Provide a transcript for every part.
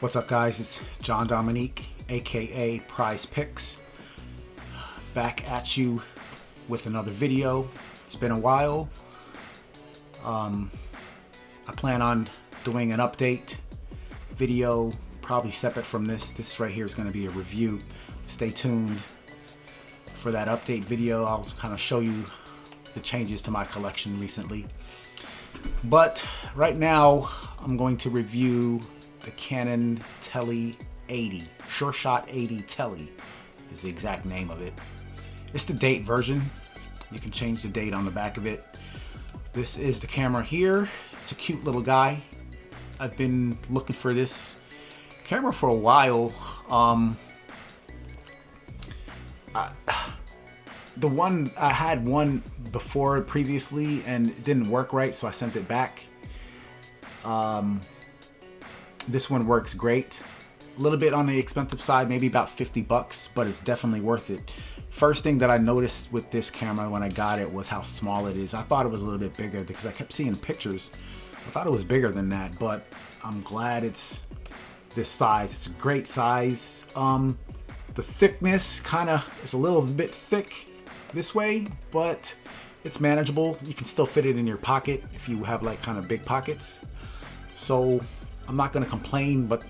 What's up, guys? It's John Dominique, aka Prize Pics, back at you with another video. It's been a while. I plan on doing an update video, probably separate from this. This right here is going to be a review. Stay tuned for that update video. I'll kind of show you the changes to my collection recently. But right now, I'm going to review the Canon Tele 80. Sure Shot 80 Tele is the exact name of it. It's the date version. You can change the date on the back of it. This is the camera here. It's a cute little guy. I've been looking for this camera for a while. I had one before previously and it didn't work right, so I sent it back. This one works great. A little bit on the expensive side, maybe about 50 bucks, but it's definitely worth it. First thing that I noticed with this camera when I got it was how small it is. I thought it was a little bit bigger because I kept seeing pictures. I thought it was bigger than that, but I'm glad it's this size. It's a great size. The thickness is a little bit thick this way, but it's manageable. You can still fit it in your pocket if you have like kind of big pockets. So I'm not going to complain, but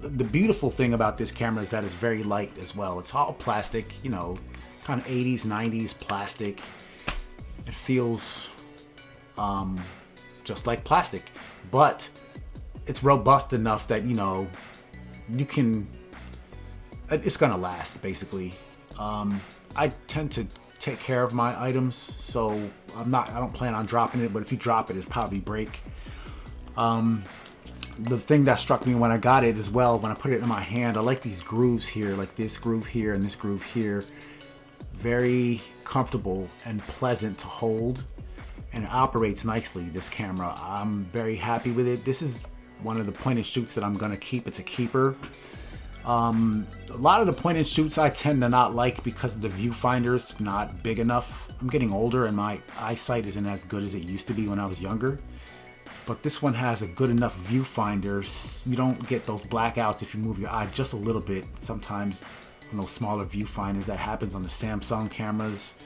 the beautiful thing about this camera is that it's very light as well. It's all plastic, you know, kind of 80s, 90s plastic. It feels just like plastic, but it's robust enough that, you know, you can, it's going to last basically. I tend to take care of my items, so I don't plan on dropping it, but if you drop it, it'll probably break. The thing that struck me when I got it as well, when I put it in my hand, I like these grooves here, like this groove here and this groove here. Very comfortable and pleasant to hold, and it operates nicely, this camera. I'm very happy with it. This is one of the point and shoots that I'm gonna keep. It's a keeper. A lot of the point and shoots I tend to not like because the viewfinder's not big enough. I'm getting older and my eyesight isn't as good as it used to be when I was younger. But this one has a good enough viewfinder. You don't get those blackouts if you move your eye just a little bit. Sometimes on those smaller viewfinders, that happens on the Samsung cameras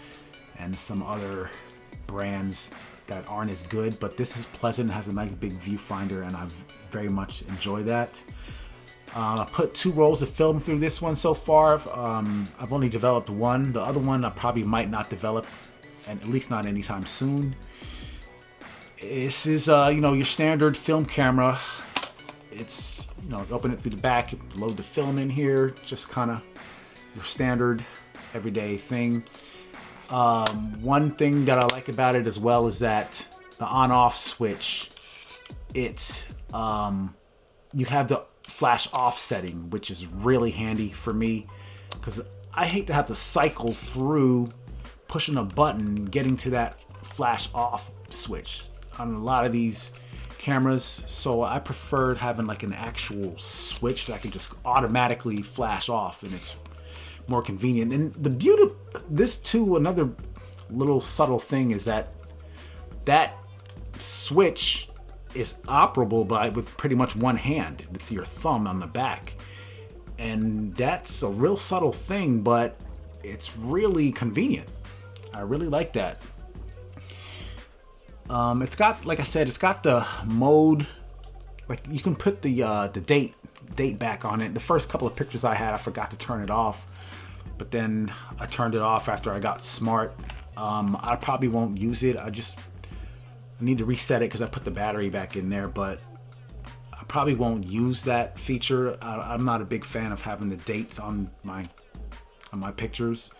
and some other brands that aren't as good. But this is pleasant, has a nice big viewfinder, and I very much enjoy that. I put 2 rolls of film through this one so far. I've only developed one. The other one I probably might not develop, and at least not anytime soon. This is, you know, your standard film camera. It's, you know, open it through the back, load the film in here, just kind of your standard everyday thing. One thing that I like about it as well is that the on-off switch, it's, you have the flash off setting, which is really handy for me because I hate to have to cycle through pushing a button, getting to that flash off switch on a lot of these cameras. So I preferred having like an actual switch that I can just automatically flash off, and it's more convenient. And the beauty of this too, another little subtle thing is that that switch is operable with pretty much one hand with your thumb on the back. And that's a real subtle thing, but it's really convenient. I really like that. It's got, like I said, it's got the mode, like you can put the date back on it. The first couple of pictures I had, I forgot to turn it off, but then I turned it off after I got smart. I probably won't use it. I need to reset it because I put the battery back in there, but I probably won't use that feature. I'm not a big fan of having the dates on my pictures,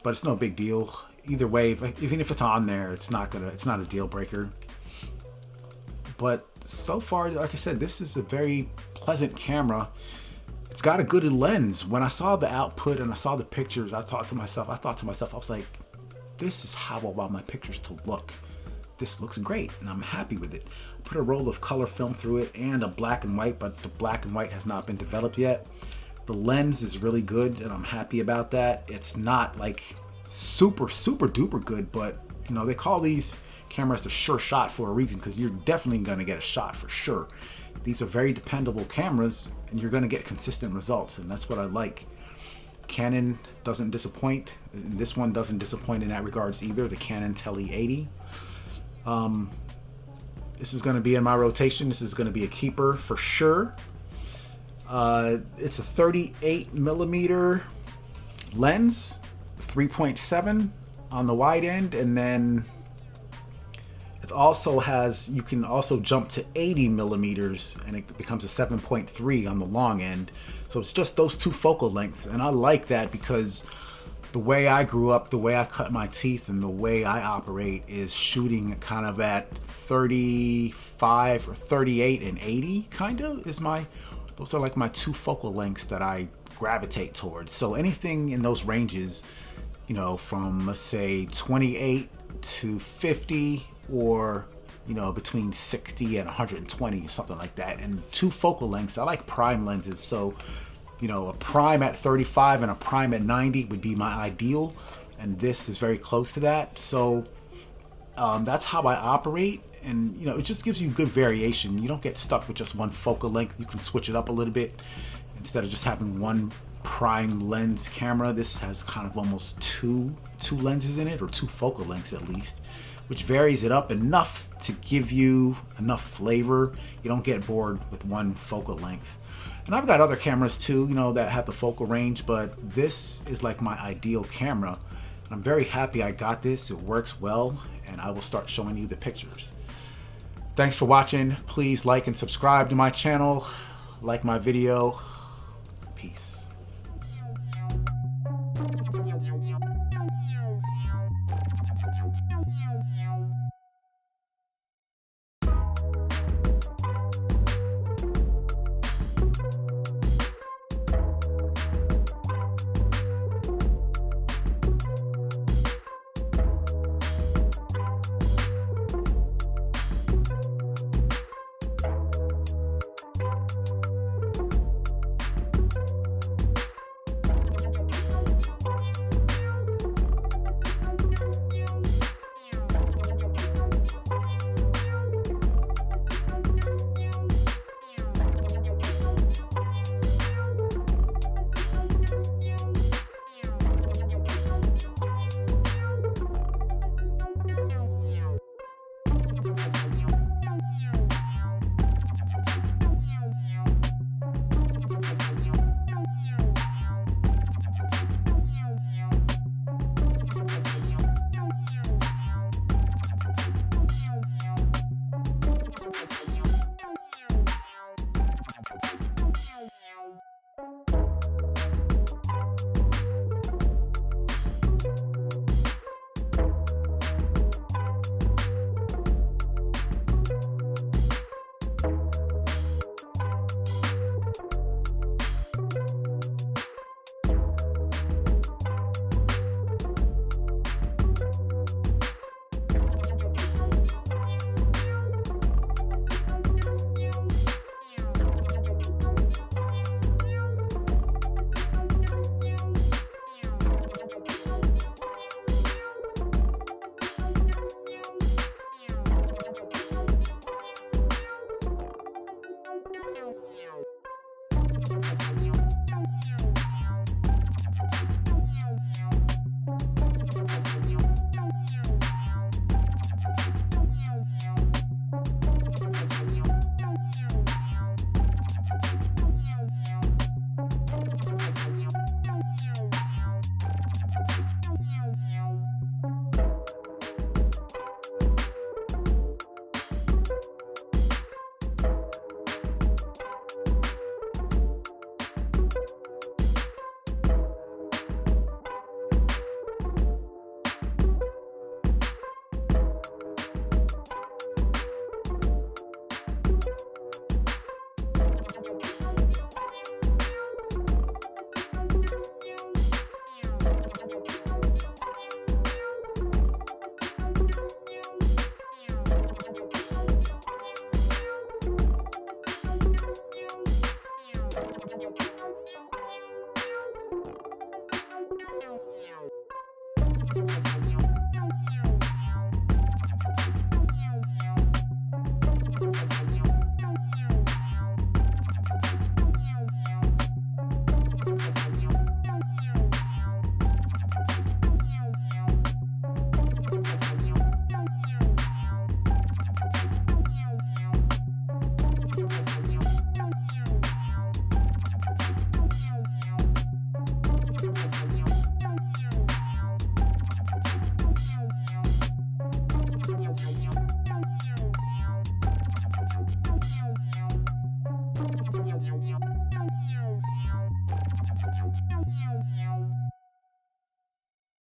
but it's no big deal. Either way, even if it's on there, it's not a deal breaker. But so far, like I said, this is a very pleasant camera. It's got a good lens. When I saw the output and I saw the pictures, I thought to myself, I was like, this is how I want my pictures to look. This looks great, and I'm happy with it. I put a roll of color film through it and a black and white, but the black and white has not been developed yet. The lens is really good, and I'm happy about that. It's not like super duper good, but you know, they call these cameras the sure shot for a reason, because you're definitely gonna get a shot for sure. These are very dependable cameras, and you're going to get consistent results, and that's what I like. Canon doesn't disappoint. This one doesn't disappoint in that regards either, the Canon Tele 80. This is going to be in my rotation. This is going to be a keeper for sure. It's a 38 millimeter lens, 3.7 on the wide end, and then it also has, you can also jump to 80 millimeters and it becomes a 7.3 on the long end. So it's just those two focal lengths, and I like that because the way I grew up, the way I cut my teeth, and the way I operate is shooting kind of at 35 or 38 and 80 kind of is those are like my two focal lengths that I gravitate towards. So anything in those ranges, you know, from let's say 28 to 50, or you know, between 60 and 120 or something like that, and two focal lengths. I like prime lenses, so you know, a prime at 35 and a prime at 90 would be my ideal, and this is very close to that. So that's how I operate, and you know, it just gives you good variation. You don't get stuck with just one focal length. You can switch it up a little bit instead of just having one prime lens camera. This has kind of almost two lenses in it, or two focal lengths at least, which varies it up enough to give you enough flavor. You don't get bored with one focal length. And I've got other cameras too, you know, that have the focal range, but this is like my ideal camera. I'm very happy I got this. It works well, and I will start showing you the pictures. Thanks for watching. Please like and subscribe to my channel. Like my video. Peace.